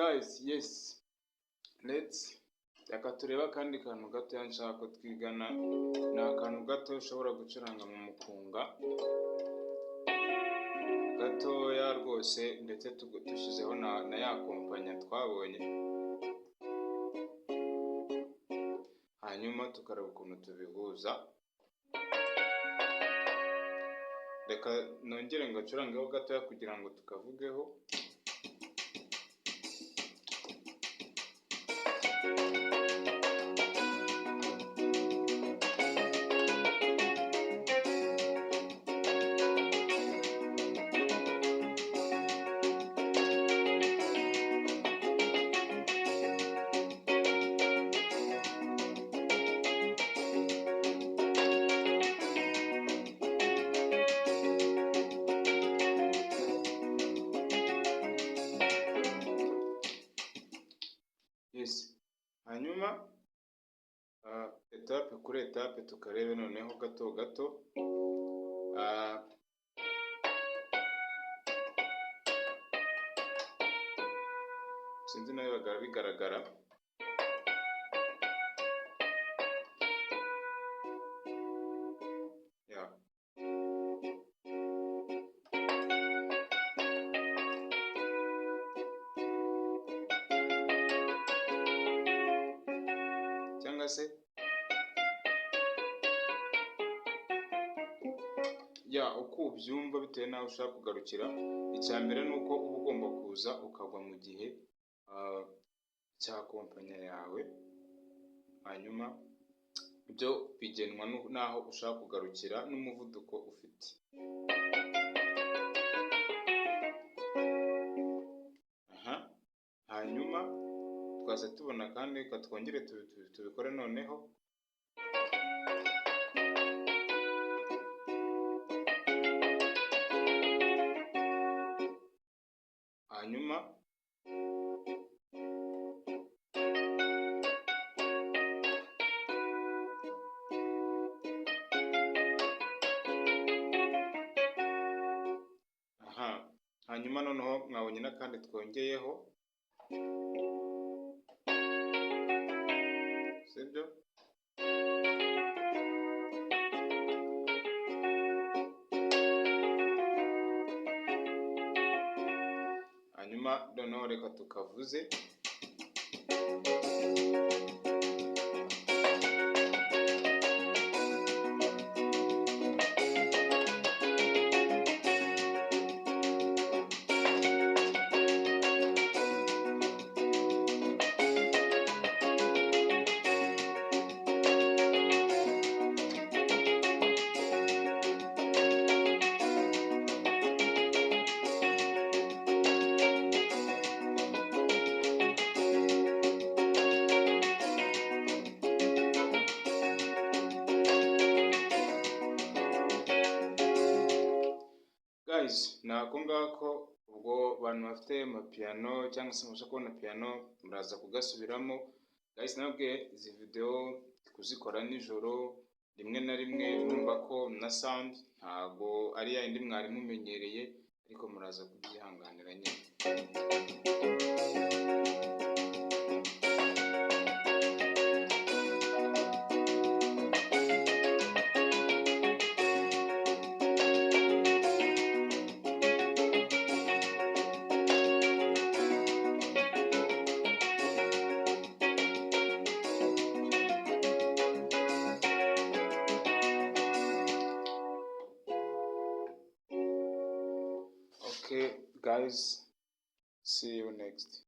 guys, yes, reka turebe akandi kantu gato nshaka ko twigana. Ni akantu gato ushobora gucuranga mu mukunga gatoya rwose, ndetse dushyizeho na ya kompanya twabonye, hanyuma tukareba ukuntu tubihuza. Reka nongere ngacurangeho gatoya kugira ngo tukavugeho. Hanyuma etape kuri etape tukarebe noneho gato gato. Sinzi nayo bigaragara. Cyangwa se uko ubyumva bitewe n'aho ushaka kugarukira. Icya mbere ni uko uba ugomba kuza ukagwa mu gihe cya kompanya yawe, hanyuma ibyo bigenwa n'aho ushaka kugarukira n'umuvuduko ufite. Hanyuma twaza tubona kandi reka twongere tubikore noneho. Hanyuma hanyuma noneho mwabonye n'akandi twongeyeho, sibyo? Hanyuma noneho reka tukavuze. Ni ako ngako. Ubwo abantu bafite amapiyano cyangwa se mubasha kubona piyano muraza kugasubiramo. Guys, nabwe izi video kuzikora nijoro rimwe na rimwe numva ko na sound ntago ari ya indi mwari mumenyereye, ariko muraza kubyihanganira nyine. Okay guys, see you next.